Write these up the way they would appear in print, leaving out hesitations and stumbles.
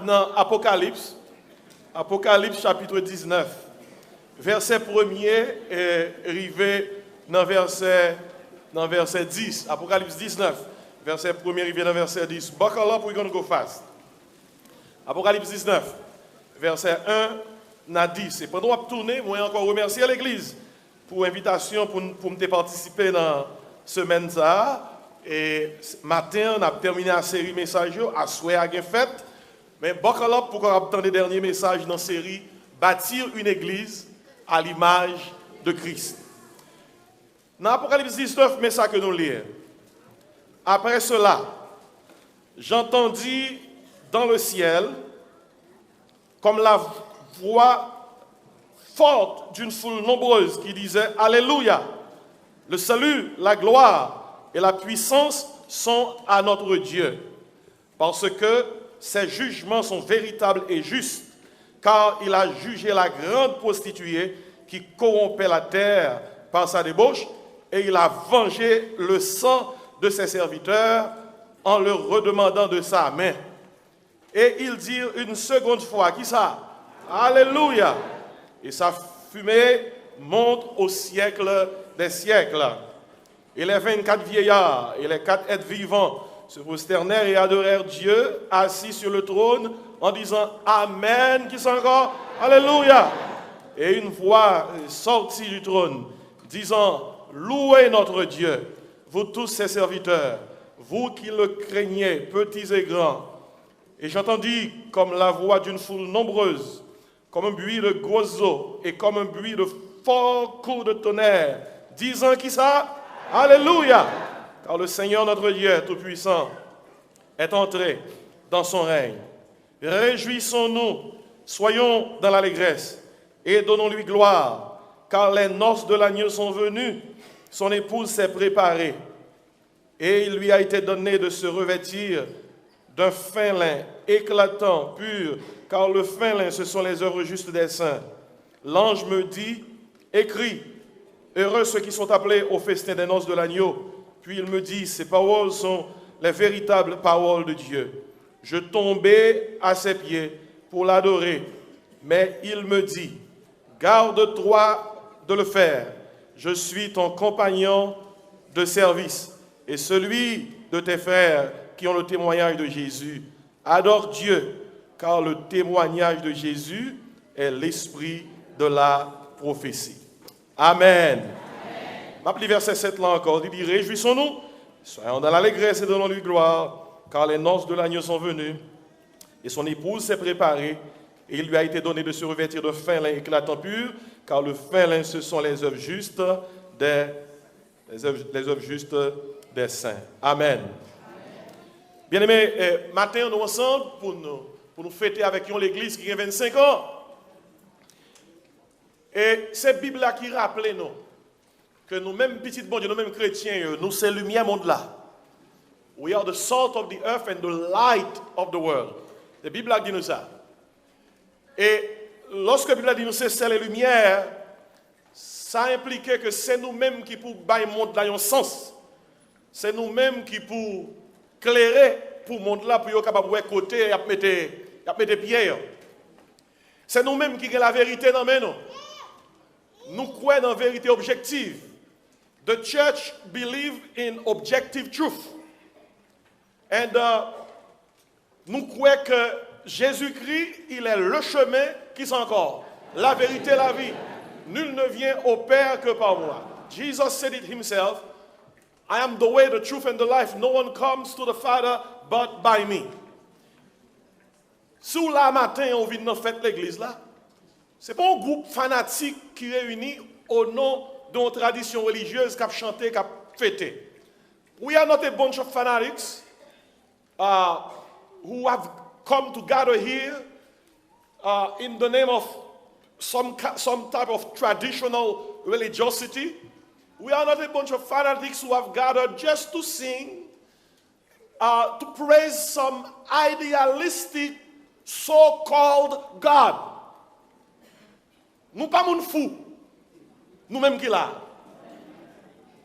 dans Apocalypse chapitre 19, verset 1er et arrivé dans verset 10. Apocalypse 19, verset 1er arrivé dans verset 10. Buckle up, we're going to go fast. Apocalypse 19, verset 1 à 10. Et pendant que je tourne, moi encore remercier l'église pour l'invitation pour me participer dans la semaine. Et matin, on a terminé la série message à souhait à fête. Mais buckle up pour qu'on attende les derniers messages dans la série Bâtir une église à l'image de Christ. Dans Apocalypse 19, mais ça que nous lisons. Après cela, j'entendis dans le ciel comme la voix forte d'une foule nombreuse qui disait Alléluia, le salut, la gloire et la puissance sont à notre Dieu, parce que ses jugements sont véritables et justes, car il a jugé la grande prostituée qui corrompait la terre par sa débauche, et il a vengé le sang de ses serviteurs en leur redemandant de sa main. Et ils dirent une seconde fois, qui ça? Alléluia! Et sa fumée monte au siècle des siècles. Et les 24 vieillards et les 4 êtres vivants se prosternèrent et adorèrent Dieu assis sur le trône en disant Amen, qui sont encore Alléluia. Et une voix sortit du trône disant Louez notre Dieu, vous tous ses serviteurs, vous qui le craignez, petits et grands. Et j'entendis comme la voix d'une foule nombreuse, comme un bruit de grosses eaux et comme un bruit de forts coups de tonnerre, disant qui ça? Alléluia! Car le Seigneur notre Dieu Tout-Puissant est entré dans son règne. Réjouissons-nous, soyons dans l'allégresse et donnons-lui gloire, car les noces de l'agneau sont venues, son épouse s'est préparée, et il lui a été donné de se revêtir d'un fin lin éclatant, pur, car le fin lin, ce sont les œuvres justes des saints. L'ange me dit, écris, heureux ceux qui sont appelés au festin des noces de l'agneau. Puis il me dit, ces paroles sont les véritables paroles de Dieu. Je tombai à ses pieds pour l'adorer, mais il me dit, garde-toi de le faire. Je suis ton compagnon de service et celui de tes frères qui ont le témoignage de Jésus. Adore Dieu, car le témoignage de Jésus est l'esprit de la prophétie. Amen. Ma plie verset 7 là encore, il dit, réjouissons-nous, soyons dans l'allégresse et donnons-lui gloire, car les noces de l'agneau sont venues, et son épouse s'est préparée, et il lui a été donné de se revêtir de fin lin éclatant pur, car le fin lin, ce sont les œuvres justes les œuvres justes des saints. Amen. Bien-aimés, matin, nous ensemble pour nous fêter avec l'église qui a 25 ans. Et cette Bible-là qui rappelle nous que nous-mêmes, petits bon Dieu, nous-mêmes chrétiens, nous sommes la lumière monde là. We are the salt of the earth and the light of the world. La Bible a dit nous ça. Et lorsque la Bible a dit nous c'est la lumière, ça implique que c'est nous-mêmes qui pour bailler le monde là un sens. C'est nous-mêmes qui pour clairer pour le monde là pour être capable de voir côté et mettre pieds. C'est nous-mêmes qui avons la vérité dans nous. Nous croyons dans la vérité objective. The church believes in objective truth. And nous croyons que Jésus-Christ, il est le chemin qui est encore. La vérité, la vie. Nul ne vient au Père que par moi. Jesus said it himself. I am the way, the truth, and the life. No one comes to the Father but by me. Si la matin, on vient dans fête l'église là, ce n'est pas un groupe fanatique qui réunit au nom d'une tradition religieuse qui a chanté, qui a fêté. We are not a bunch of fanatics who have come to gather here in the name of some type of traditional religiosity. We are not a bunch of fanatics who have gathered just to sing, to praise some idealistic so-called God. Nous pas moun fou. Nous-mêmes qui là.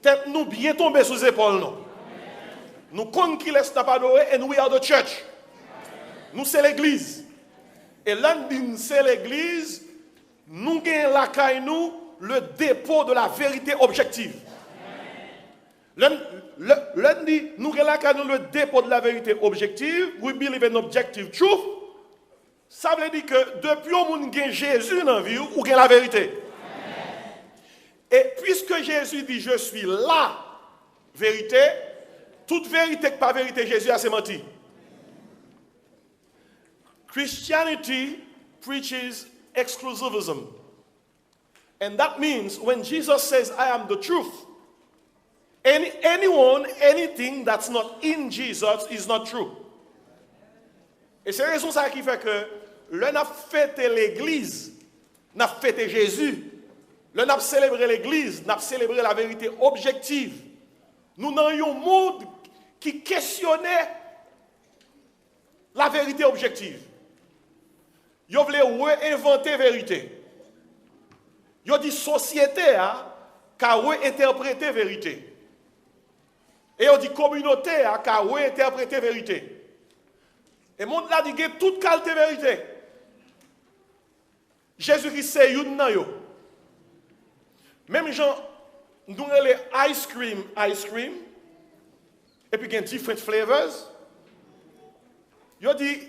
Tête nous bien tombés sous les épaules nous. Nous comptons qui laisse pas adorer and we are the church. Nous, c'est l'église. Et l'un dit, c'est l'église, nous gagnons la caille, nous, le dépôt de la vérité objective. L'un dit, nous gagnons la caille, nous, le dépôt de la vérité objective. We believe in objective truth. Ça veut dire que depuis on gagne Jésus dans la vie, ou gagne la vérité. Et puisque Jésus dit, je suis la vérité, toute vérité que pas vérité, Jésus a menti. Christianity preaches exclusivism. And that means when Jesus says, I am the truth, anyone, anything that's not in Jesus is not true. Et c'est la raison ça qui fait que l'on a fêté l'église, on a fêté Jésus, l'on a célébré l'église, on a célébré la vérité objective. Nous avons un monde qui questionnait la vérité objective. Ils voulaient réinventer la vérité. Ils ont dit société qui a réinterprété la vérité. Et ils ont dit communauté qui a réinterprété la vérité. Et le monde a dit que toute qualité de vérité. Jésus-Christ c'est une nan yo. Même gens, nous avons les ice cream, et puis il y a different flavors. Ils ont dit,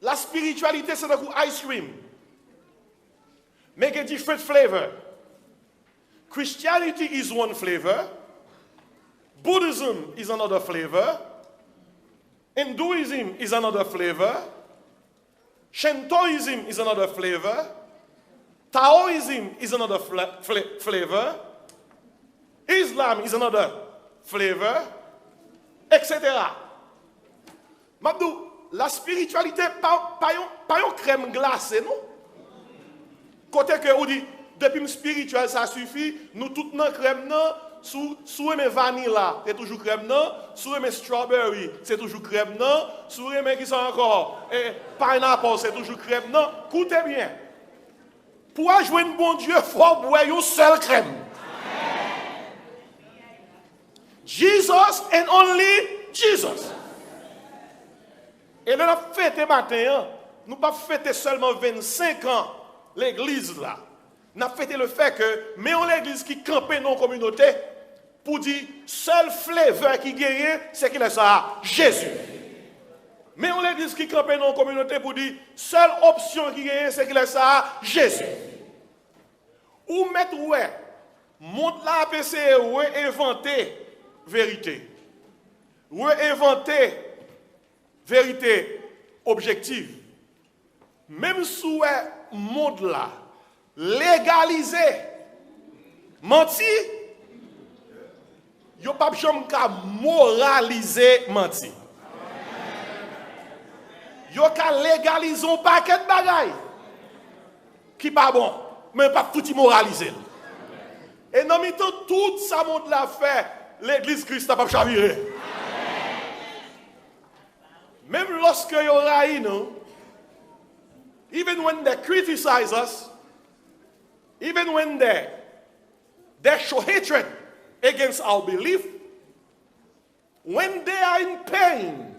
la spiritualité c'est un ice cream. Mais il y a different flavors. Christianity is one flavor. Buddhism is another flavor. Hinduism is another flavor. Shintoism is another flavor. Taoism is another flavor. Islam is another flavor, etc. Mabdou, la spiritualité pas une crème glacée, non? Côté que on dit, depuis le spirituel, ça suffit, nous toutes nos crème, non? Sous mes vanilla, c'est toujours crème, non? Sous mes strawberry, c'est toujours crème, non? Sous mes qui sont encore pineapple, c'est toujours crème, non? Écoutez bien. Pour jouer un bon Dieu, il faut boire une seule crème. Jesus and only Jesus. Et là, nous fêtons matin, nous ne pas fêter seulement 25 ans l'église là. Nous avons fêté le fait que, mais on l'église qui campait dans la communauté, pour dire, seul flavor qui gagne, c'est qu'il est ça, Jésus. Mais on l'église qui campait dans la communauté pour dire, seule option qui gagne, c'est qu'il est ça, Jésus. Ou mettre, ouais, monte la APC, ouais, inventer vérité. Ouais, inventer vérité objective. Même sous le monde là, légaliser, mentir, yo pas jamais qu'à moraliser mentir. Yo qu'à légaliser un paquet de bagailles qui pas bon, mais pas tout moraliser. Et dans le temps tout ça monde l'a fait, l'église Christ n'a pas chaviré. Même lorsque yo raï nous, even when they criticize us, even when they show hatred against our belief, when they are in pain,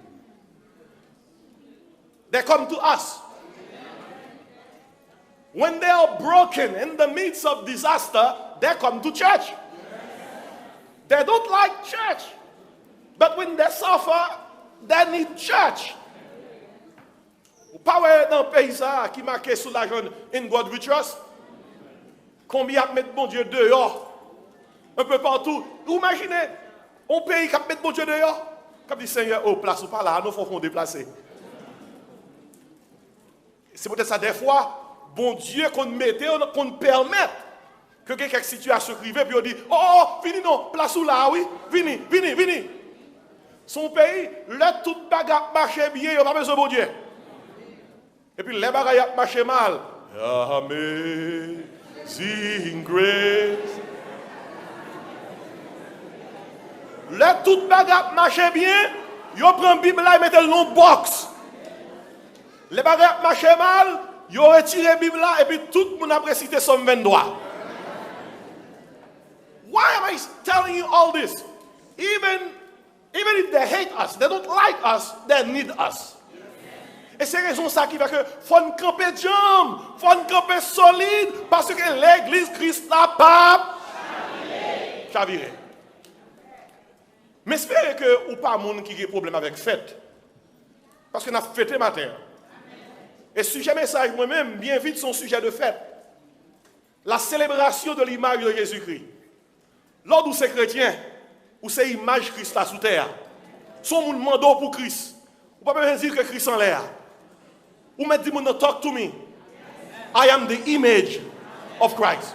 they come to us. When they are broken in the midst of disaster, they come to church. They don't like church. But when they suffer, they need church. Pas dans le pays qui marqué sous la jaune In God We Trust. Combien de mettre bon Dieu dehors? Un peu partout. Vous imaginez un pays qui met bon Dieu dehors? Comme dit Seigneur, oh, place ou pas là, nous faut déplacer. C'est peut-être ça des fois, bon Dieu qu'on mette, qu'on permette que quelques situations arrivent, puis on dit, oh, vini non, place ou là, oui, vini. Son pays, là, tout bagarre marche bien, il n'y a pas besoin de bon Dieu. Et puis les bagailles marchent mal. Amazing grace. Là, toute bagarre marche bien, ils prennent la Bible là et mettent le nom box. Les bagailles marchent mal, ils retirent la Bible là et puis tout le monde a cité Somme 23. Why am I telling you all this? Even Even if they hate us, they don't like us, they need us. Et c'est raison ça qui fait que faut nous camper jam, faut nous camper solide, parce que l'église Christ n'a pas chaviré. Mais j'espère que ou pas monde qui a problème avec fête. Parce que nous avons fêté matin. Et sujet message moi-même, bien vite son sujet de fête. La célébration de l'image de Jésus-Christ. Lors où c'est chrétien, où c'est image Christ là sous terre. Son monde mando pour Christ. Ou pas même dire que Christ en l'air. Ou mettre dit monde talk to me. I am the image of Christ.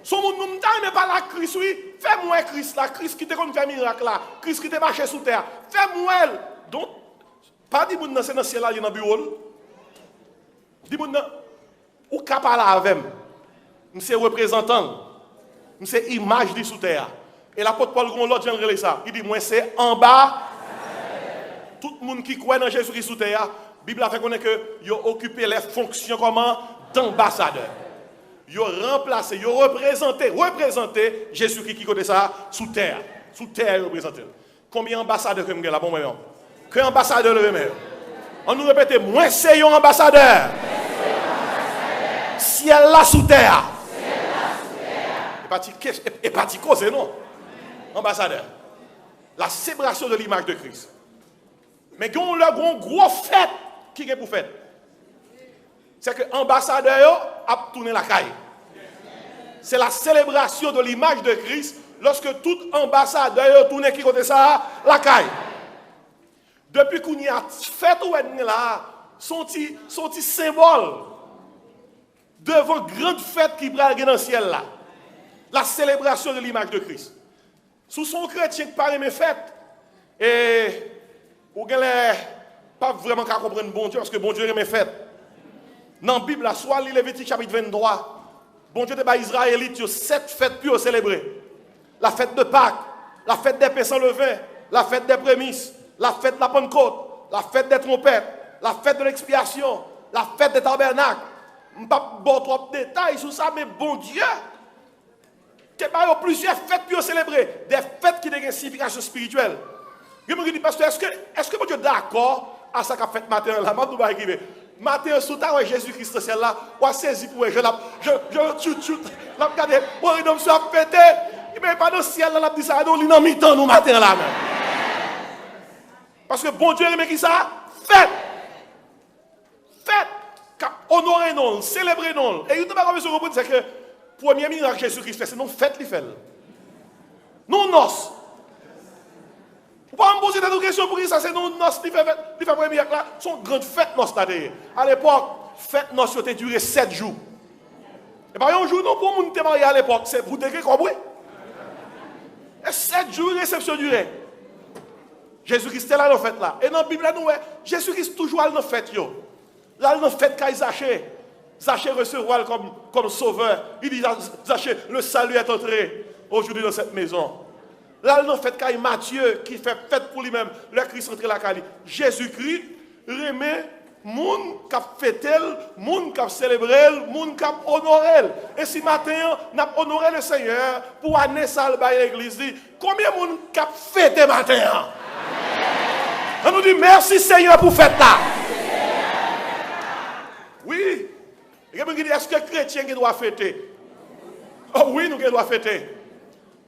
Son monde nous ne pas la Christ oui. Fais-moi Christ là, Christ qui te comme fait miracle là, Christ qui te marché sous terre. Fais-moi elle. Donc pas dit monde c'est dans ciel là, il dans bureau. Dit monde ou ka parler avec monsieur représentant. Monsieur image de sous terre. Et l'apôtre Paul gon l'autre genre ça. Il dit moi c'est en bas. Tout le monde qui croit dans Jésus-Christ sous terre, la Bible a fait connaître que ils ont occupé les fonctions comment d'ambassadeur. Ils ont remplacé, ils ont représenté Jésus-Christ qui côté ça sous terre. Sous terre représenté. Combien d'ambassadeurs que vous avez là bon moi? Que ambassadeur le même? On nous répète moi c'est un ambassadeur. Ciel là sous terre. Et parti cause non. Ambassadeur. La célébration de l'image de Christ. Mais il y a une grosse fête qui est pour fête. C'est que l'ambassadeur a tourné la caille. C'est la célébration de l'image de Christ lorsque tout ambassadeur tourne qui côté ça, la caille. Depuis qu'on y a fait là, son petit symbole devant grande fête qui brille dans le ciel là. La célébration de l'image de Christ. Sous son chrétien qui paraît mes fêtes, et vous n'avez pas vraiment qu'à comprendre bon Dieu, parce que bon Dieu est mes fêtes. Dans la Bible, soit Lévitique chapitre 23, bon Dieu de Israélites, 7 fêtes pour célébrer. La fête de Pâques, la fête des pains sans levain, la fête des prémices, la fête de la Pentecôte, la fête des trompettes, la fête de l'expiation, la fête des tabernacles. Je ne vais pas bon trop de détails sur ça, mais bon Dieu, il y a plusieurs fêtes pour célébrer, des fêtes qui ont une signification spirituelle. Je me dis, pasteur, est-ce que mon Dieu est d'accord à ça qu'a fait matin là? Matin, sous ta Jésus-Christ, c'est là, on a saisi pour je l'ai regardé, on a soit pété, il ne met pas dans le ciel, là, dit ça, il n'a mis temps nous matin là même. Parce que bon Dieu aime qui ça? Fête! Fête! Honorer non, célébrer non. Et il ne pas comme ça, c'est que premier miracle Jésus-Christ fait, c'est non fête li fait. Non noces. Vous pouvez me poser des questions pour qui ça c'est non noces li fait premier miracle là, son grande fête noces là. À l'époque, fête noces a duré 7 jours. Et par un jour non pour moun te marié à l'époque, c'est pour te comprendre. Et 7 jours réception durée. Jésus-Christ est là dans la fête là. Et dans la Bible nous Jésus-Christ toujours là dans la fête yo. Là dans la fête quand Zachée. Zachée recevra comme sauveur. Il dit, Zachée, le salut est entré aujourd'hui dans cette maison. Là, dans fait quand Matthieu, qui fait fête pour lui-même, le Christ entre la Cali. Jésus-Christ remet moun qui a fêté, moun qui a célébré, moun qui a honoré. Et si matin, on a honoré le Seigneur pour année salve à l'église, combien de moun qui a fêté matin? On nous dit merci Seigneur pour fête là. Oui. Est-ce que les chrétiens doivent fêter? Oh oui, nous devons fêter.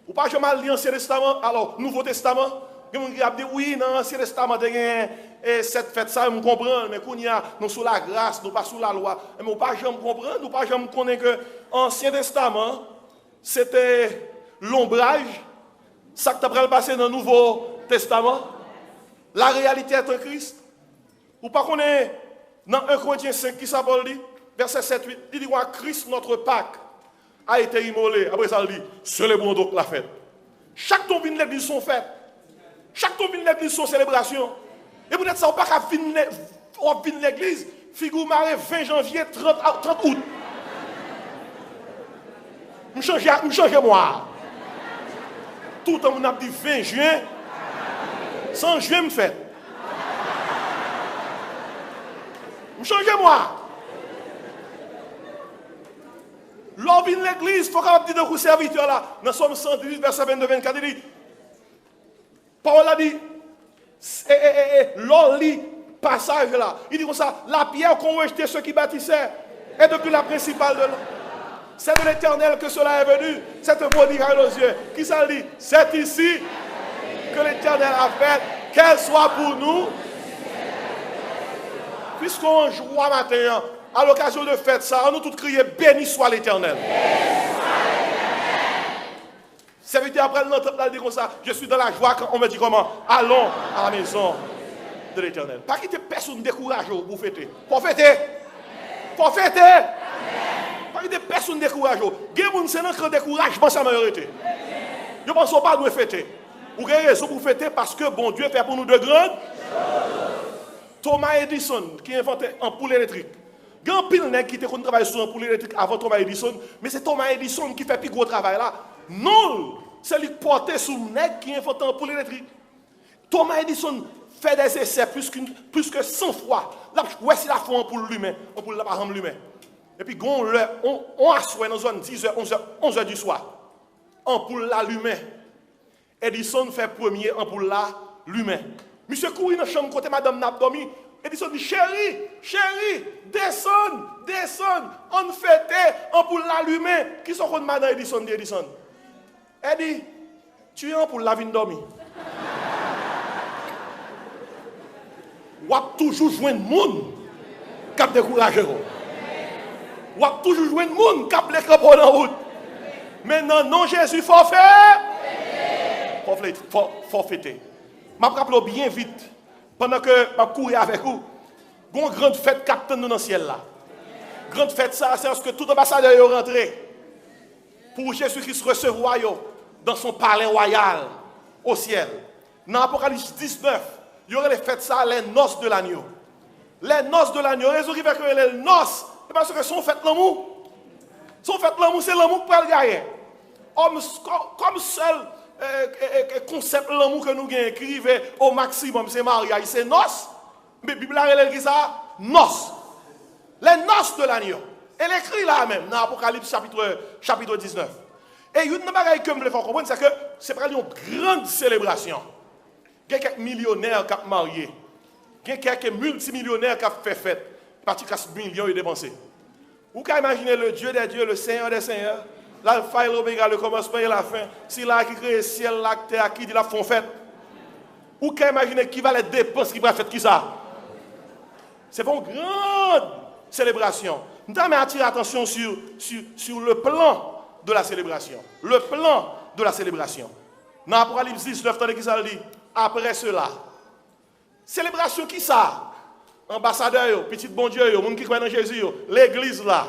Ou pas jamais lire l'Ancien Testament, alors Nouveau Testament, il y a dit oui, dans l'Ancien Testament, il y a cette fête, ça, nous comprenons, mais qu'on y a, nous sous la grâce, nous pas sous la loi. Mais nous pas jamais comprendre, nous pas jamais connaître que l'Ancien Testament, c'était l'ombrage, ça que tu as passé dans le Nouveau Testament. La réalité est en Christ. Ou pas connaître dans 1 Corinthiens 5 qui s'appelle dit, verset 7-8, il dit Christ, notre Pâques, a été immolé. Après ça, il dit, célébrons donc la fête. Chaque tombine de l'église sont fêtes. Chaque tombine de l'église sont célébrations. Et vous n'êtes pas qu'à finir l'église, figure marée 20 janvier, 30 août. Je change moi. Tout le temps, on a dit 20 juin, 100 juin, me fait. Je change moi. L'homme vient l'église, il faut qu'on dise aux serviteurs là, dans Somme 118, verset 22-24, il dit, Paul a dit, l'oli passage là, il dit comme ça, la pierre qu'ont rejeté ceux qui bâtissaient est depuis la principale de l'homme. C'est de l'Éternel que cela est venu. C'est un beau miracle aux yeux. Qui ça dit? C'est ici que l'Éternel a fait, qu'elle soit pour nous. Puisqu'on joie matin, à l'occasion de fête ça, on nous tous crier béni soit l'Éternel. Serviteur après le temple, il dit comme ça, je suis dans la joie quand on me dit comment? Allons à la maison de l'Éternel. Pas quitter personne découragé pour fêter. Pour fêter. Pour fêter. Pas quitter personne découragé. Il y a des gens qui ont découragement sa majorité. Je ne pense pas nous fêter. Vous avez raison pour fêter parce que bon Dieu fait pour nous de grandes choses. Thomas Edison qui a inventé une ampoule électrique. Il y a un pile nèg qui travaille sur une ampoule électrique avant Thomas Edison, mais c'est Thomas Edison qui fait plus gros travail là. Non, c'est lui porté sur le nèg qui a inventé une ampoule électrique. Thomas Edison fait des essais plus que 100 fois. Là, ouais, si la fait une ampoule l'humain, ampoule là par l'humain. Et puis on assoit dans zone 10h, 11h du soir. Ampoule là l'humain. Edison fait premier ampoule là l'humain. Monsieur courit dans la chambre côté madame n'a dormi. Edison dit chérie, descends, on fête, ampoule là l'humain. Qui sont contre madame Edison dit Edison? Elle dit, tu es ampoule la vie dormir. Ou toujours joindre monde qui a découragé. Ou toujours joindre monde qui a les crampons en route. Maintenant, non, Jésus, faut faire. Faut fêter. Je me rappelle bien vite, pendant que je courais avec vous, il y a une grande fête qui attend nous dans le ciel là. Grande fête, ça, c'est parce que tout ambassadeur est rentré pour Jésus-Christ recevoir dans son palais royal au ciel. Dans l'Apocalypse 19, il y aurait les fêtes ça, les noces de l'agneau. Les noces de l'agneau, raison qui fait que les noces, c'est parce que sont fêtes l'amour. Sont fêtes l'amour, c'est l'amour pour le gagner. Comme seul concept l'amour que nous avons écrit au maximum, c'est mariage, c'est noces. Mais la Bible a dit ça, noces. Les noces de l'agneau. Elle écrit là même, dans l'Apocalypse chapitre 19. Et une chose que je veux faire comprendre, c'est que c'est pas une grande célébration. Il y a quelques millionnaires qui ont marié. Il y a quelques multimillionnaires qui ont fait fête. Parce que millions de dépensés. Vous pouvez imaginer le Dieu des dieux, le Seigneur des seigneurs, l'alpha et l'oméga, le commencement et la fin. C'est là qui crée le ciel, la terre, qui dit la font fête. Vous pouvez imaginer qui va les dépenses qui va faire qui ça. C'est une grande célébration. Nous avons attiré l'attention sur le plan de la célébration. Le plan de la célébration. Dans l'Apocalypse 19, qui ça dit? Après cela. Célébration qui ça? Ambassadeur, petit bon Dieu, le monde qui croit dans Jésus, l'église là.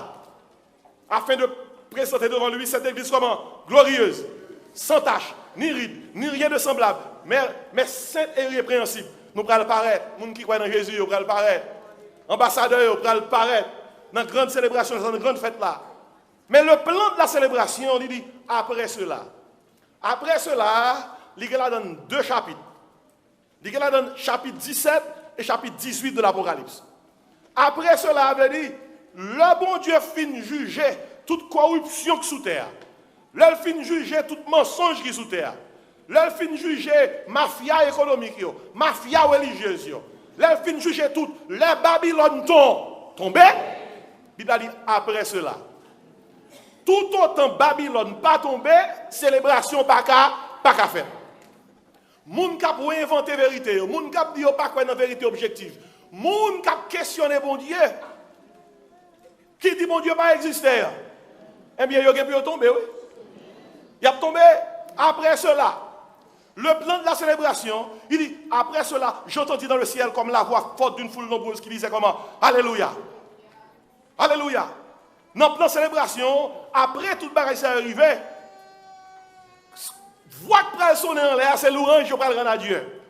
Afin de présenter devant lui cette église comment? Glorieuse, sans tache, ni ride, ni rien de semblable, mais sainte et irrépréhensible. Nous allons paraître, le monde qui croit dans Jésus, nous allons paraître. Ambassadeur, nous allons paraître dans une grande célébration, dans une grande fête là. Mais le plan de la célébration, on dit après cela. Après cela, il y a dans deux chapitres. Il y a dans chapitre 17 et chapitre 18 de l'Apocalypse. Après cela, il dit, le bon Dieu fin juger toute corruption qui est sous terre. Le fin juger tout mensonge qui est sous terre. Le fin juger mafia économique, mafia religieuse. Le fin juger tout. Les Babylone tombé. Il a dit après cela. Tout autant Babylone pas tombé, célébration pas qu'à faire. Moun k'ap inventer vérité, moun k'ap dit pas quoi dans vérité objective. Moun k'ap questionner bon Dieu. Qui dit bon Dieu pas exister? Eh bien, il a tombé, oui. Il a tombé après cela. Le plan de la célébration, il dit après cela, j'entendis dans le ciel comme la voix forte d'une foule nombreuse qui disait comment? Alléluia. Alléluia. Dans le plan de célébration, après toute bagaille s'est arrivé, voix qui va sonner en l'air, c'est l'orange qui va rendre à Dieu.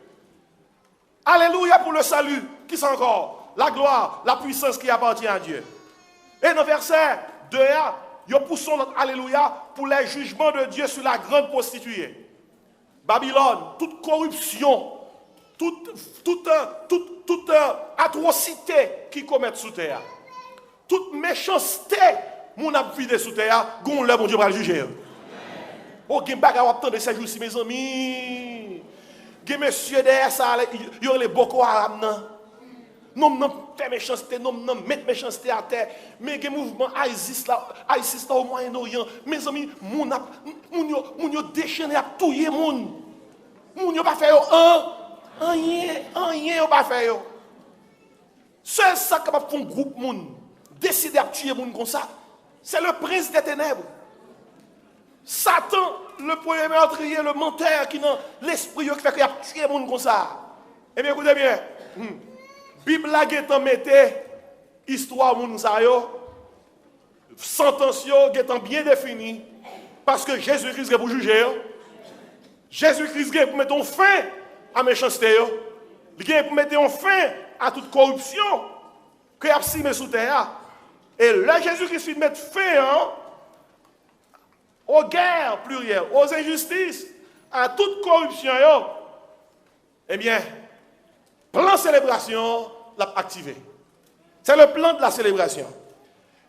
Alléluia pour le salut, qui c'est encore? La gloire, la puissance qui appartient à Dieu. Et dans le verset 2, il y a poussé notre Alléluia pour les jugements de Dieu sur la grande prostituée. Babylone, toute corruption, toute atrocité qui commettent sous terre, toute méchanceté, mon a vidé sous terre, gon le bon Dieu va le juger. Oh, gen baga wap tande ces jours-ci mes amis. Des messieurs derrière ça, il y a les Boko Haram. Non, fait méchanceté, non, mettre méchanceté à terre. Mais des mouvements ISIS là au Moyen-Orient. Mes amis, moun yo déchaîné à touyer moun. Moun yo pas fait rien yo pas fait yo. Seul ça capable font groupe moun décider à tuer moun comme ça. C'est le prince des ténèbres. Satan, le premier meurtrier, le menteur qui dans l'esprit qui fait qu'il a tué moun comme ça. Eh bien écoutez bien. Bible la getan mette histoire moun sa yo sentence yo getan bien définie parce que Jésus-Christ est pour juger. Jésus-Christ est pour mettre un fin à méchanceté yo. Il est pour mettre un fin à toute corruption que y a simé sous terre. Et là Jésus-Christ met fin aux guerres plurielles, aux injustices, à toute corruption yo. Eh bien, plan célébration l'a activé. C'est le plan de la célébration.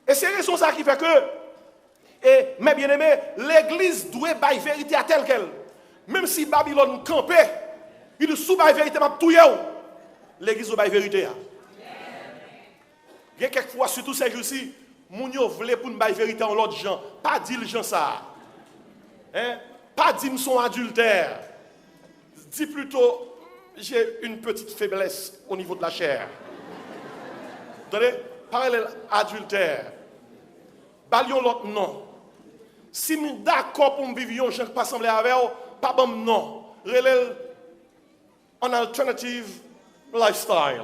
Et c'est raison ça qui fait que, mes bien-aimés, l'église doit bailler vérité à telle qu'elle. Même si Babylone campait, il sous bailler vérité m'a tout yo. L'église doit bailler vérité. Il y a quelquefois, surtout ces jours-ci, moun yo vle pour nous bailler vérité en l'autre gens. Pas dire les gens ça. Pas dire son adultère. Dis plutôt, j'ai une petite faiblesse au niveau de la chair. Vous entendez? Parallèle adultère. Balion l'autre non. Si nous d'accord pour vivre, je ne pas sembler avec vous, pas bon non. Relève un alternative lifestyle.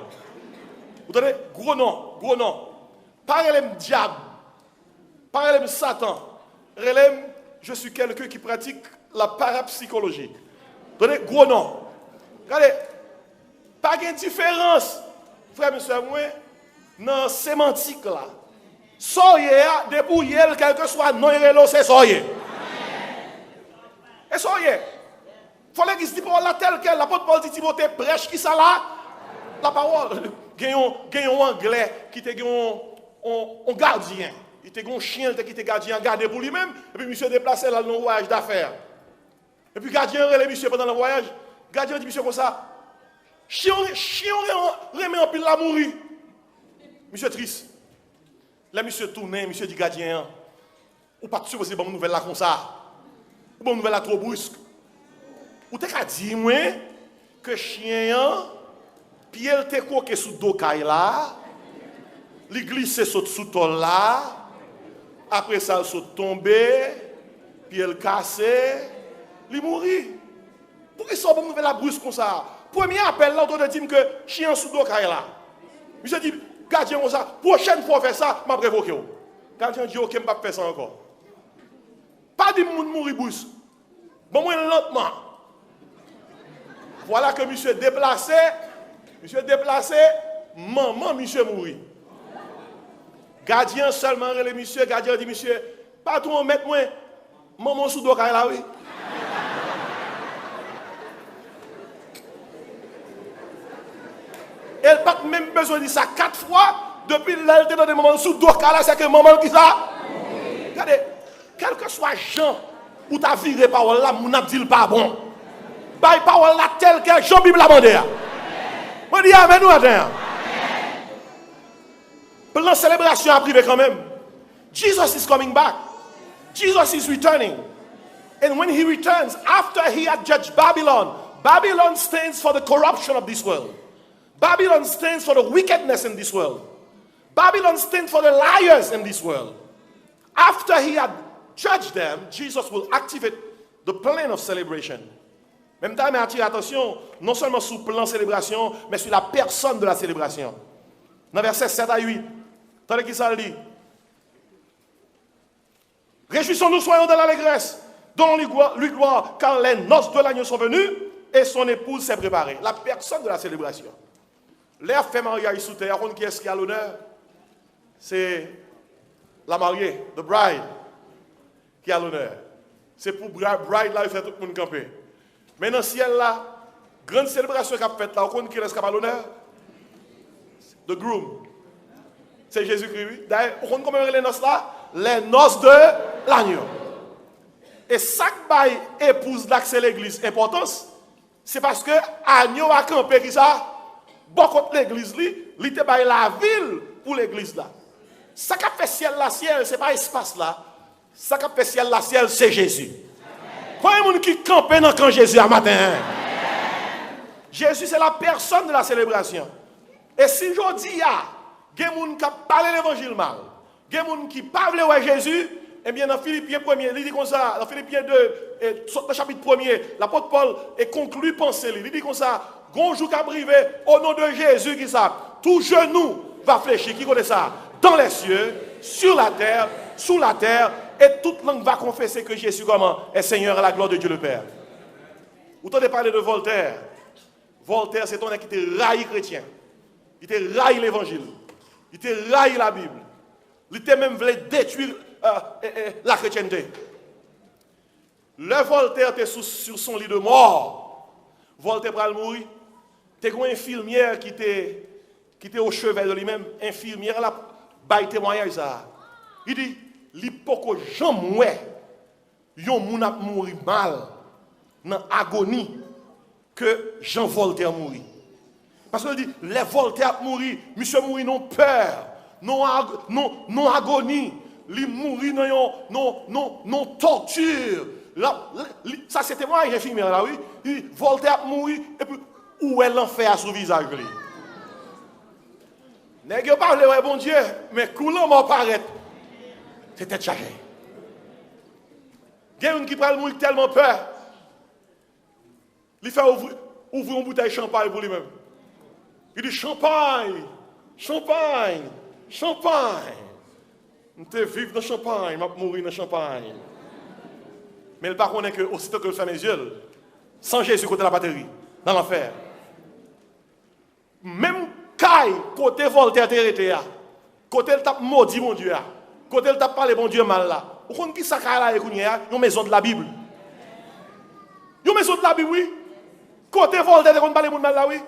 Vous entendez? Gros non. Parallèle diable. Parallèle Satan. Relève, je suis quelqu'un qui pratique la parapsychologie. Vous entendez? Gros non. Regardez, pas de différence, frère, monsieur, moi, dans la sémantique là. Soyez, dépouillez, quel que soit non, c'est soyez. Et soyez. Il faut que l'église parole là telle qu'elle, l'apôtre Paul dit Timothée, prêche qui ça là? La parole. Il y a un anglais qui était un gardien. Il était un chien qui était gardien, gardé pour lui-même. Et puis, monsieur déplacé là dans le voyage d'affaires. Et puis, gardien relève monsieur pendant le voyage. Gardien dit monsieur comme ça. Chien remet en pile la mourir. Monsieur triste. Là, monsieur tourné, monsieur dit gardien. Ou pas supposé bon nouvelle là comme ça. Bon nouvelle là trop brusque. Ou t'es qu'à dire moi que chien puis elle te coqué sous dokaï là. Li glissé sous tol là. Après ça, elle saute tombé, puis elle cassé, li mourit. Pourquoi ils sont bon nouvelle la brusque comme ça? Premier appel là, on te dit que chien sous dokaï là. Monsieur dit, gardien comme ça, prochaine fois faire ça, m'a prévoqué. Gardien dit, ok, je ne vais pas faire ça encore. Pas de monde mourir brusque. Bon, moi, lentement. Voilà que monsieur déplacé, maman, monsieur mourit. Gardien seulement, le monsieur, gardien dit, monsieur, pas trop mettre moi, maman sous dokaï là, oui. Elle n'a pas même besoin de dire ça 4 fois. Depuis l'elle dans des moments sous dokaï là, c'est que maman qui ça. Regardez, quel que soit Jean, ou ta viré parole là, mon n'a dit pas bon. Bail parole là tel que Jean Bible l'a demandé. On dit amen ou attends. Plan célébration a privé quand même. Jesus is coming back. Jesus is returning. And when he returns, after he had judged Babylon, Babylon stands for the corruption of this world. Babylon stands for the wickedness in this world. Babylon stands for the liars in this world. After he had judged them, Jesus will activate the plan of celebration. Même temps, mais attirez attention, non seulement sur le plan de célébration, mais sur la personne de la célébration. Dans versets 7 à 8, attendez qui ça dit. Réjouissons-nous, soyons dans l'allégresse, donnons-lui gloire, car les noces de l'agneau sont venues et son épouse s'est préparée. La personne de la célébration. L'air fait mariage sous terre, qui est-ce qui a l'honneur? C'est la mariée, the bride, qui a l'honneur. C'est pour bride là, il fait tout le monde camper. Mais dans le ciel là, grande célébration qu'a faite là, qui est-ce qui a l'honneur? The groom. C'est Jésus-Christ. D'ailleurs, on compte comment les noces là? Les noces de l'agneau. Et chaque bail épouse là, c'est l'église. Importance, c'est parce que agneau a campé qui ça, bon contre l'église, il te bail la ville pour l'église là. Ça qui fait ciel la ciel, c'est pas espace là. Ça qui fait ciel la ciel, c'est Jésus. Combien de gens qui campent dans quand Jésus à matin? Jésus, c'est la personne de la célébration. Et si je dis, il y a des gens qui parlent l'évangile mal, des gens qui parlent de Jésus, eh bien, dans Philippiens 1er, il dit comme ça, dans Philippiens 2, dans le chapitre 1er, l'apôtre Paul est conclu pensée. Il dit comme ça, bonjour qui a privé au nom de Jésus, qui ça, tout genou va fléchir, qui connaît ça, dans les cieux, sur la terre, sous la terre, et toute langue va confesser que Jésus comment est Seigneur à la gloire de Dieu le Père. Vous entendez parler de Voltaire. Voltaire, c'est un qui te raille chrétien. Il te raille l'évangile. Il te raille la Bible. Il te même voulu détruire la chrétienté. Le Voltaire était sur son lit de mort. Voltaire va mourir. Il y a une infirmière qui était au chevet de lui-même. Infirmière, là, bail témoignage ça. Il dit, l'hypoco jamais yon moun a mouri mal dans agonie que Jean Voltaire mourit. Parce qu'il dit, les Voltaire mourir, monsieur mourit non peur, non agonie, il mourit non torture. Ça c'était moi infirmière là, oui. Il dit, Voltaire mourir, et puis où est l'enfer sur le visage lui? N'est-ce pas le bon Dieu, mais coulant m'apparaît. C'était chargé. Il y a une qui parle mourir tellement peur. Il fait ouvrir une bouteille de champagne pour lui-même. Il dit champagne, champagne, champagne. Je te vivre dans le champagne, je vais mourir dans le champagne. Mais il ne connaît que aussitôt que je ferme les yeux, sans Jésus côté la batterie, dans l'enfer. Même Caille, côté Voltaire, côté le tape maudit mon Dieu. Côté le tape parlé bon Dieu mal là. Vous connaissez qui ça là et une maison de la Bible. Une maison de la Bible oui. Côté Voltaire on parle bon mal là oui.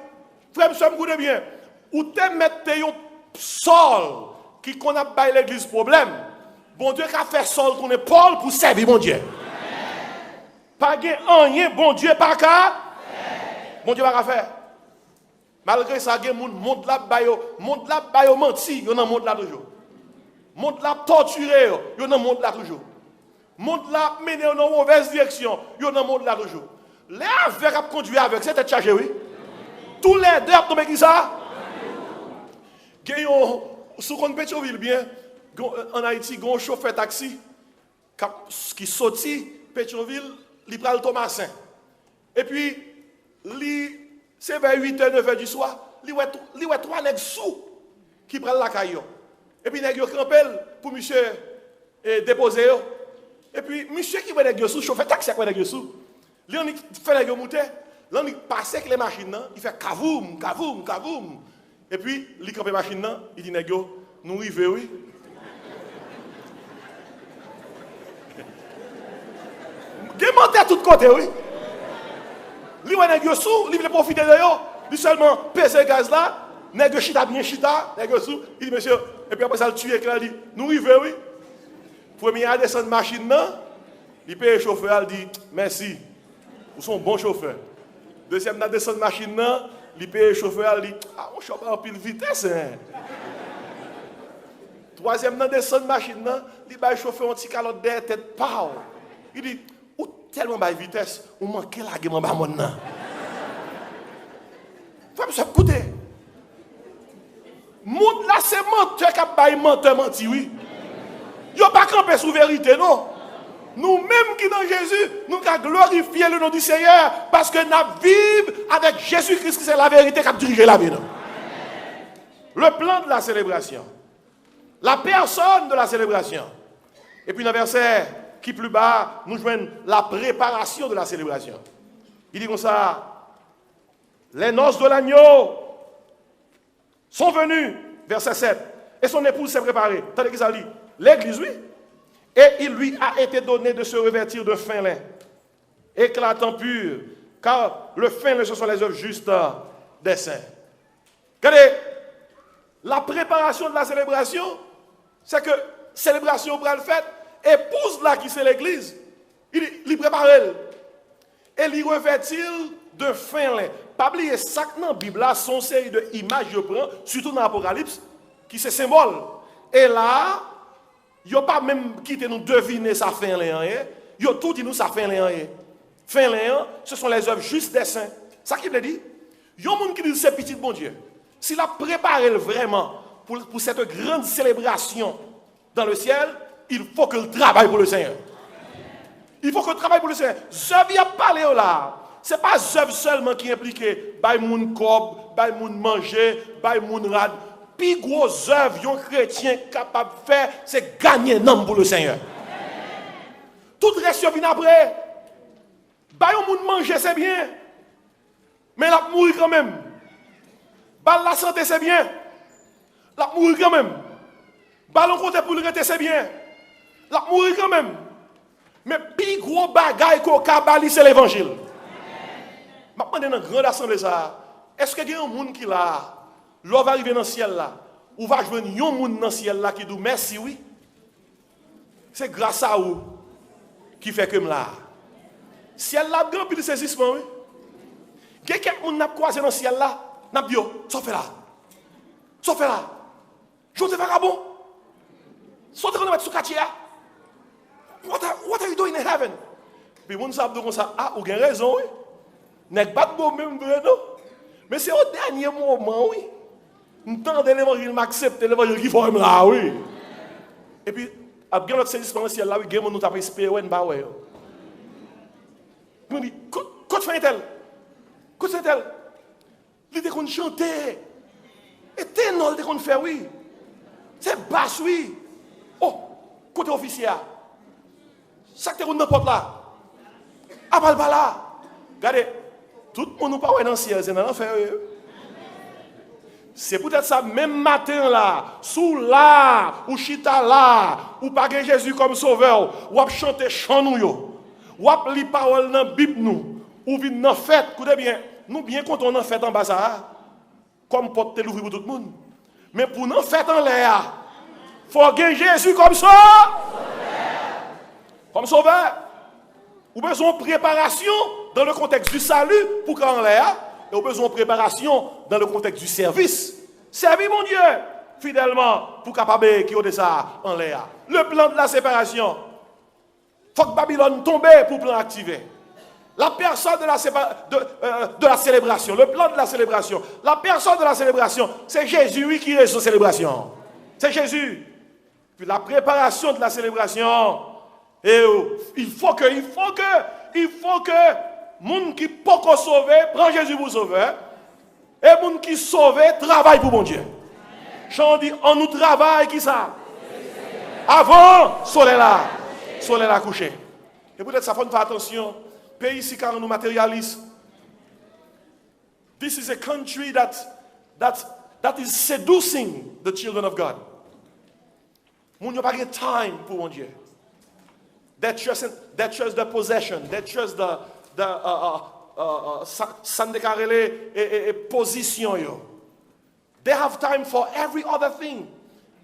Frère monsieur me bien. Ou te mettre un sol qui qu'on a bail l'église problème. Bon Dieu qui a fait sol qu'on est Paul pour servir bon Dieu. Pas rien bon Dieu pas qu'à. Bon Dieu va faire. Malgré ça, il y a des gens qui menti, il y a des gens qui toujours. Monde la torturé, il y a des gens là toujours. Monde la mené dans une mauvaise direction, il y a des gens là toujours. Les avec à conduire avec, c'est être chargé, oui. Tous les deux tombent qui ça? Sous compte Pétionville, bien, en Haïti, il y a un chauffeur taxi qui sortit Pétionville, il prend le Thomasin. Et puis, c'est vers 8h, 9h du soir, il y a trois nègres sous qui prennent la caillou. Et puis, nègres campent pour monsieur déposer. Et puis, monsieur qui va nègres sous, chauffeur taxi qui va nègres sous, il fait nègres monter, il passe avec les machines, il fait kavoum, kavoum, kavoum. Et puis, il campe les machines, il dit nègres, nous arrivons, oui. Il est monté à tous côtés, oui. Li wè nèg yo sou, li vle profiter de yo, li seulement pèse gaz là, nèg yo chita bien chita, nèg yo sou, il dit monsieur, et puis après ça le tuer là dit, nous rive oui. Premier à descendre machine nan, il paye chauffeur, il dit merci. Vous sont bon chauffeur. Deuxième à descendre machine nan, il paye chauffeur, il dit ah on chauffeur en pile vitesse hein. Troisième à descendre machine nan, il paye chauffeur un petit calotte derrière tête pao. Il dit ou tellement bas vitesse, on manque la gueule en bas mon nan. Faut ça écouter. Monde là c'est menteur qui a bail menteur menti oui. Yo pas camper sous vérité non. Nous-mêmes qui dans Jésus, nous avons glorifié le nom du Seigneur parce que nous vivons avec Jésus-Christ qui c'est la vérité qui a dirigé la vie. Le plan de la célébration. La personne de la célébration. Et puis dans le verset qui plus bas, nous joignons la préparation de la célébration. Il dit comme ça, les noces de l'agneau sont venues, verset 7, et son épouse s'est préparée. Tandis que ça dit, l'église, oui, et il lui a été donné de se revêtir de fin lin, éclatant pur, car le fin lin, ce sont les œuvres justes des saints. Regardez, la préparation de la célébration, c'est que célébration pour le fait, épouse là qui c'est l'église, il prépare elle. Et il revêtit de fin. Pas oublier ça que dans la Bible, là, son série d'images, je prends, surtout dans l'Apocalypse, qui c'est symbole. Et là, il n'y a pas même quitté nous deviner sa fin. Il y a tout dit nous sa fin. Fin, ce sont les œuvres justes des saints. Ça qui veut dire, il y a des gens qui disent c'est petit bon Dieu. S'il a préparé vraiment pour cette grande célébration dans le ciel, il faut que le travail pour le Seigneur. Il faut que le travail pour le Seigneur. Zœuvre, il y a parlé là. Ce n'est pas zœuvre seulement qui implique bay moun kob, bay moun manger, bay moun rad. Puis gros œuvre, un chrétien capable de faire, c'est gagner un homme pour le Seigneur. Tout reste vient après. Bay moun manger, c'est bien. Mais la mourir quand même. Bay la santé, c'est bien. La mourir quand même. Bay l'on côté pour le rester, c'est bien. La mourir quand même. Mais plus gros bagaille qu'on a, c'est l'évangile. Maintenant, dans une grande assemblée, est-ce qu'il y a un monde qui là, l'on va arriver dans le ciel là, ou va jouer un monde dans le ciel là qui dit merci, oui? C'est grâce à vous qui fait comme là. Ciel là, grand pile saisissement, oui. Il y a quelqu'un qui a croisé dans le ciel là, n'a pas dit, sauf là. Sauf là. Je te vagabond. Sauf là, mettre sous quartier. What are you doing in heaven? Puis moun sa dit comme ça, ah, ou avez raison, oui. N'est pas de même vrai, non? Mais c'est au dernier moment, oui. Nous tendons l'évangile, m'accepte l'évangile qui forme là, oui. Et puis, après notre saisissement dans le ciel là, oui, il y a des gens qui ont espéré, oui, bah ouais. Je me dis, qu'est-ce que fait-elle? Qu'est-ce que fait-elle? Il était qu'on chantait. Et ténor, il était qu'on fait, oui. C'est basse, oui. Oh, côté officiel. Ça que tu n'importe là. Ah, pas là. Regardez, tout le monde nous parle dans le ciel, c'est dans l'enfer. C'est peut-être ça, même matin là, sous là, ou chita là, ou pas Jésus comme sauveur, ou à chanter chant nous, ou à lire parole dans la Bible nous, ou venir dans la fête, écoutez bien, nous bien quand on en fête en bazar, comme porte l'ouvrir pour tout le monde. Mais pour nous fête en l'air, il faut gagner Jésus comme ça. Comme sauveur. Ou besoin de préparation dans le contexte du salut pour qu'on l'ait, et ou besoin de préparation dans le contexte du service. Servir mon Dieu fidèlement pour capable qui de ça en l'air. Le plan de la séparation. Faut que Babylone tombe pour le plan activé. La personne de la célébration, le plan de la célébration, la personne de la célébration, c'est Jésus oui, qui est sur célébration. C'est Jésus. Puis la préparation de la célébration. Et il faut que moun qui peut sauver, prend Jésus pour sauver, et moun qui sauve, travaille pour mon Dieu. J'en dis, on nous travaille qui ça? Avant, soleil là couché. Et peut-être ça faut faire attention. Pays ici quand on nous matérialise. This is a country that is seducing the children of God. Moun n'a pas de time pour mon Dieu. They trust the possession. They trust the position. They have time for every other thing,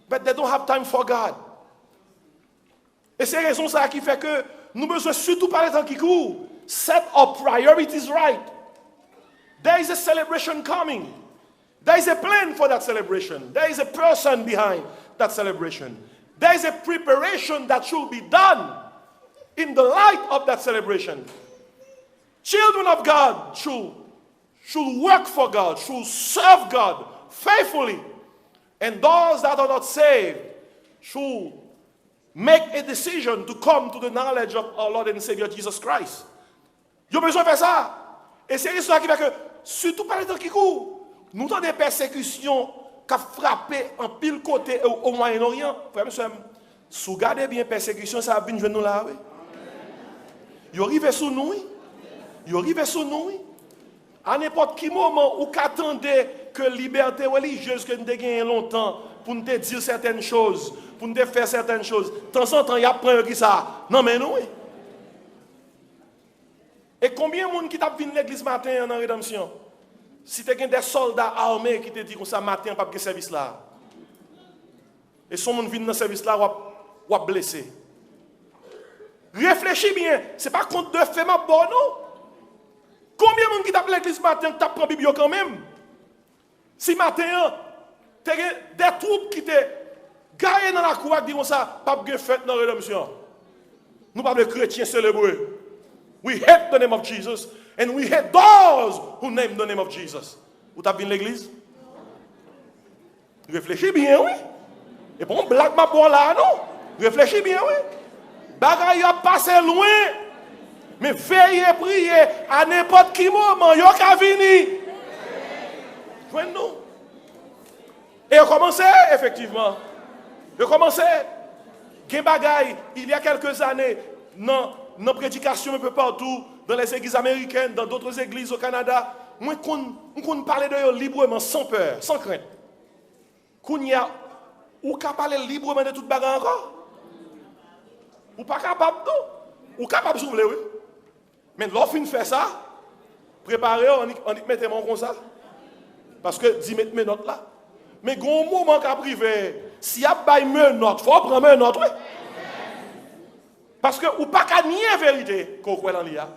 but they don't have time for God. Et c'est raison ça qui fait que nous besoin surtout parler tant qui court. Set our priorities right. There is a celebration coming. There is a plan for that celebration. There is a person behind that celebration. There is a preparation that should be done in the light of that celebration. Children of God should work for God, should serve God faithfully. And those that are not saved should make a decision to come to the knowledge of our Lord and Savior Jesus Christ. Vous avez besoin de faire ça. Et c'est ça qui fait que, surtout par les temps qui courent, nous avons des persécutions qui frappent en pile côté au Moyen-Orient. Si vous regardez bien persécution, ça va venir nous là, oui. Ils arrivent sur nous, à n'importe quel moment où qu'attendez que la liberté religieuse que nous avons gagnée longtemps pour nous dire certaines choses, pour nous faire certaines choses, de temps en temps, il y a plein qui ça. Non, mais nous, oui. Et combien de monde qui t'a venu l'église matin en rédemption? Si tu as des soldats armés qui te disent que ça matin, pas de service là. Et son monde vient dans le service là, ou blessé. Réfléchis bien, ce n'est pas contre deux faits, bon, non. Combien de monde qui tape l'église matin, qui tape la Bible quand même? Si matin, tu as des troupes qui te garé dans la cour qui disent ça, pas de fête dans la rédemption. Nous ne sommes pas chrétiens célébrer. We hate the name of Jesus and we hate those who name the name of Jesus. Vous avez vu l'église? Réfléchis bien, oui. Et pour un blague ma pour là, non? Réfléchis bien, oui. Bagaille a passé loin. Mais veillez prier à n'importe quel moment. Yo ka vini. Joignez-nous. Et on commence effectivement. On commence. Il y a quelques années, dans nos prédications un peu partout, dans les églises américaines, dans d'autres églises au Canada, on parle de eux librement, sans peur, sans crainte. Kounya, ou ka parler librement de toute bagarre encore? Ou pas capable tout? Ou capable de soulever, oui? Mais lorsqu'on fait ça, préparez, on y mettez mon comme ça. Parce que 10 mètres mes notes là. Mais gros moment qu'a privé, si y a pas une note, il faut prendre une note, oui. Parce que ou pas qu'à nier la vérité qu'on croit dans l'IA.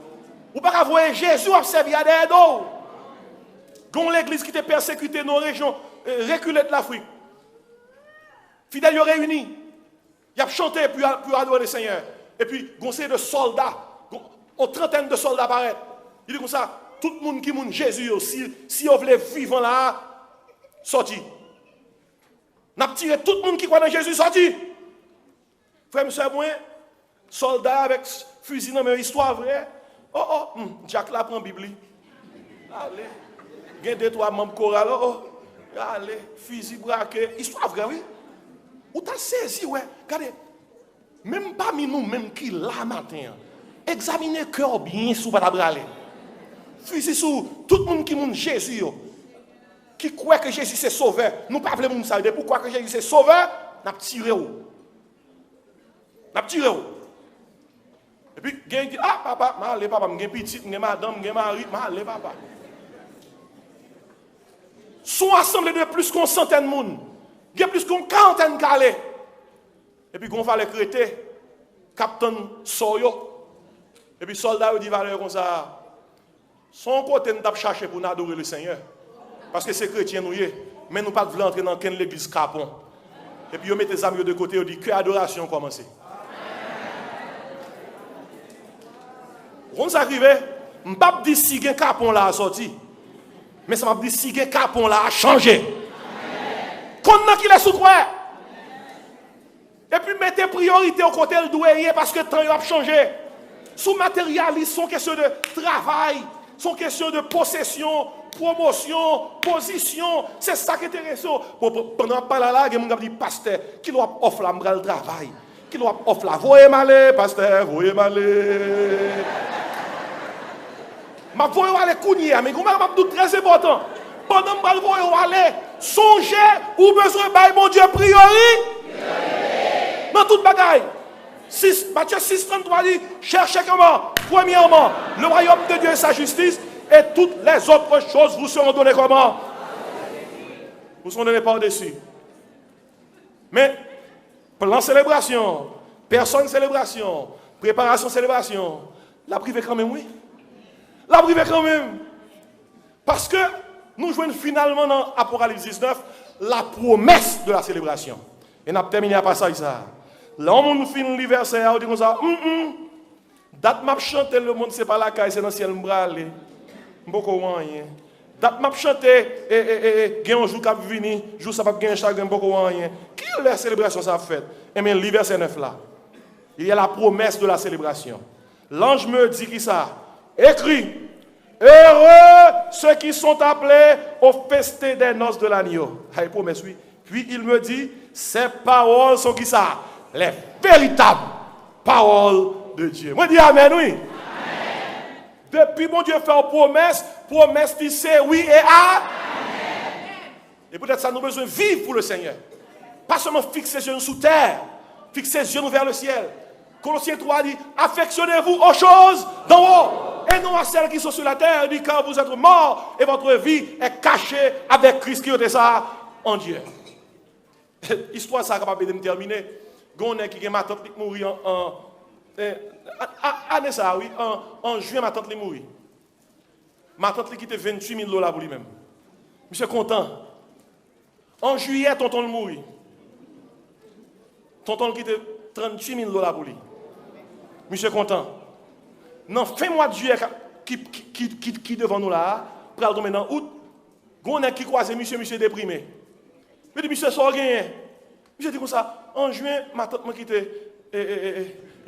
Ou pas qu'à voir Jésus observer à des dos. Gon l'église qui était persécutée dans nos régions reculées de l'Afrique. Fidèles réunis. Ils ont chanté pour adorer le Seigneur. Et puis, gon c'est de soldats, une trentaine de soldats apparaissent. Il dit comme ça, tout le monde qui moun Jésus, si on voulait vivre là, sorti. N'a tiré tout le monde qui croit dans Jésus, sorti. Frère, monsieur, moi, soldat avec fusil dans mes histoire vraie. Jack là prend la Bible. Allez. Il y a 2-3 membres chorales. Allez, fusil braqué. Histoire vraie, oui. Ou t'as saisi, ouais. Regardez. Même parmi nous, même qui là matin, examinez le cœur bien sous pas d'abralé. Fusil sous tout le monde qui moun Jésus, qui croit que Jésus c'est sauveur. Nous pas voulons ça. Pourquoi que Jésus c'est sauveur? N'a tiré où? N'a tiré où? Et puis, il dit, ah, papa, allez, papa, j'ai petit, j'ai madame, j'ai mari, allez, papa. Sont assemblés de plus qu'une centaine de monde. Il y a plus qu'une quarantaine de calés. Et puis, on va les créter, capitaine Soyo. Et puis, soldat, il dit, valeur comme ça. Son côté, nous avons cherché pour nous adorer le Seigneur. Parce que c'est chrétien, nous y est. Mais nous ne pouvons pas entrer dans l'église capon. Et puis, ils mettent les amis de côté, ils disent que l'adoration commence. Quand ça arrive, je ne peux pas dire si un capon là a sorti. Mais ça m'a dit si un capon là a changé. Quand on qui est sous quoi? Et puis mettez priorité au côté du doué parce que le temps a changé. Sous matérialisme, sont question de travail, sont question de possession, promotion, position. C'est ça qui est intéressant. Pendant que là, il y a dit pasteur, qui doit offrir le travail? Qui doit offrir la voyez malé, pasteur, voyez malé. Ma voyez aller courir, mais comment m'a dit très important. Pendant que je voyez aller, songez ou besoin de mon Dieu priori. Dans toute bagaille. Matthieu 6,33 dit, cherchez comment? Premièrement, le royaume de Dieu et sa justice, et toutes les autres choses vous seront données comment? Vous seront données par-dessus. Mais, plan célébration, personne célébration, préparation célébration, la privée quand même, oui. La privée quand même. Parce que nous jouons finalement dans Apocalypse 19 la promesse de la célébration. Et nous avons terminé à passer ça. Là, on finit l'anniversaire, on dit comme ça, date m'a chanté, le monde, c'est pas la caille, c'est dans le ciel, m'bralé. Beaucoup rien. Date m'a chanté, il y a un jour qui va venir, jour ça va gagner chagrin, beaucoup rien. Qui est la célébration ça fait? Eh bien, le verset 9 là. Il y a la promesse de la célébration. L'ange me dit qui ça? Écrit, heureux ceux qui sont appelés au festin des noces de l'agneau. Ah, promesse, oui. Puis il me dit, ces paroles sont qui ça? Les véritables paroles de Dieu. Moi, je dis Amen, oui. Amen. Depuis mon Dieu fait une promesse qui c'est oui et Amen. Et peut-être ça nous besoin de vivre pour le Seigneur. Pas seulement fixer les yeux sous terre, fixer les yeux vers le ciel. Colossiens 3 dit, affectionnez-vous aux choses d'en haut et non à celles qui sont sur la terre. Il dit, quand vous êtes morts et votre vie est cachée avec Christ qui est ça en Dieu. Histoire ça capable de me terminer. Gonne qui est ma tante qui mourit en juin, ma tante est mourie. Ma tante lui quitté $28,000 pour lui-même. Monsieur content. En juillet, tonton le mourit. Tonton le quitté $38,000 pour lui. Monsieur content. Dans fin mois de juillet qui devant nous là, pour tomber dans août, on a qui croise monsieur déprimé. Je dis monsieur ça gagné. Monsieur dit comme ça, en juin ma tante m'a quitté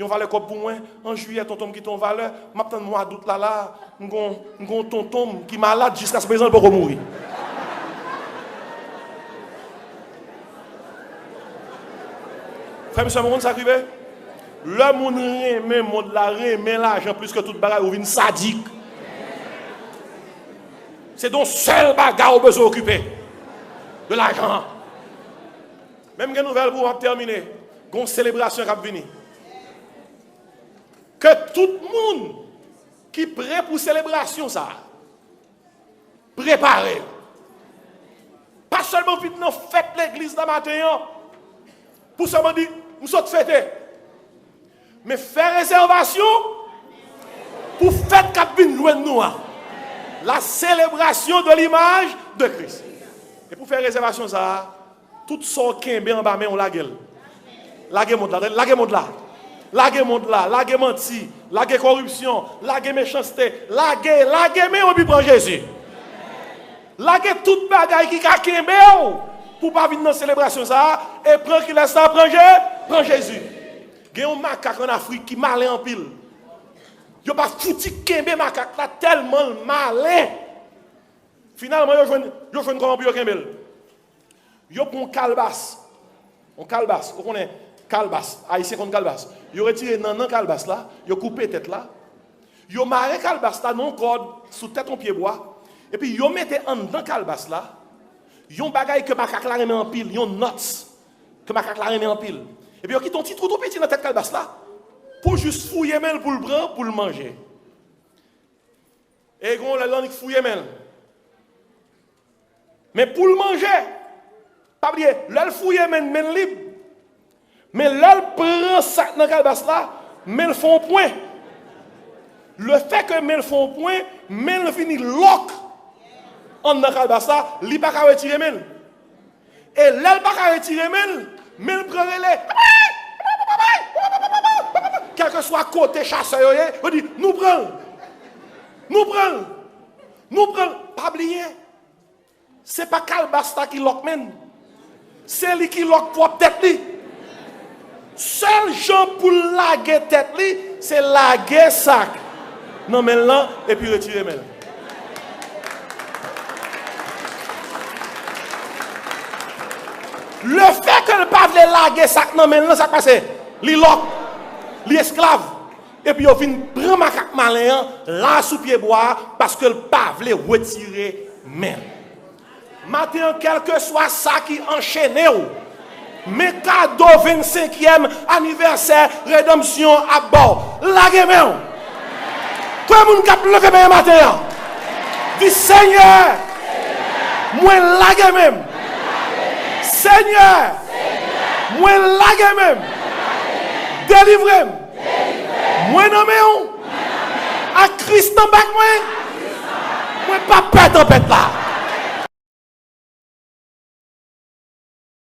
on valeur comme pour moi, en juillet tonton me quitte en valeur, maintenant mois d'août là, on tonton qui malade jusqu'à ce présent pour mourir. Frère monsieur mon ça arrivé. Le monde remet monde la remet l'argent plus que toute bagaille ou une sadique. C'est donc seul bagarre au besoin occupé de l'argent. Même une nouvelle pour terminer, une célébration qui va venir. Que tout le monde qui est prêt pour célébration ça, préparez. Pas seulement vite nous fête l'église dans matin pour seulement dire nous sommes fêtés. Mais faire réservation pour fête qui vient loin de nous. La célébration de l'image de Christ. Et pour faire réservation ça, tout ce qui est en bas, on la gueule. La gueule monte là, la gueule monte là. La gueule monte là, la gueule menti, la gueule corruption, la gueule méchanceté, la gueule mais on peut prendre Jésus. La gueule toute bagaille qui a kembe pour pas venir dans la célébration ça et prendre qui laisse ça prend Jésus. Il y a un macaque en Afrique qui est malin en pile. Il n'y a pas foutu kembe macaque là tellement malin. Finalement, il y a comment pour kembe. Il y a un calebasse. On calebasse, vous connaissez calebasse, haïtien contre calebasse. Il a retiré dans calebasse là, il a coupé tête là. Il a marré calebasse là non corde sous tête en pied bois. Et puis il a mis en dans calebasse là. Il y a un bagage que macaque la remet en pile, il y a une note que macaque la remet en pile. Et puis il y a un petit trou tout petit dans tête calebasse là pour juste fouiller mel pour le prendre pour le manger. Et on la langue fouiller mel. Mais pour le manger, pas oublier, l'elle fouille men libre. Mais l'elle prend ça dans la calebasse là, mais le font point. Le fait que men font point, men finit lock en dans la calebasse là, il pas qu'à retirer men. Et l'elle pas qu'à retirer men prend relais. Quel que soit côté chasseur, on dit nous prenons, pas oublier. C'est pas calebasse qui lock men. C'est lui qui lock propre tête li. Seul gens pour laguer tête li, c'est laguer sac. Non mais là et puis retirer men. Le fait que le pas veut laguer sac non mais là ça passe. Li lock, li esclave. Et puis il vient prendre macaque malin là sous pied bois parce que le pas veut retirer men. Maintenant, quel que soit ça qui enchaîne, mes cadeaux 25e anniversaire, rédemption à bord. La gueule. Tout le monde qui a levé le matin. Dis Seigneur, moi la gueule. Seigneur, moi la gueule. Délivrez-moi. Moi nommé à Christ en bac moi. Moi pas pète en pète là.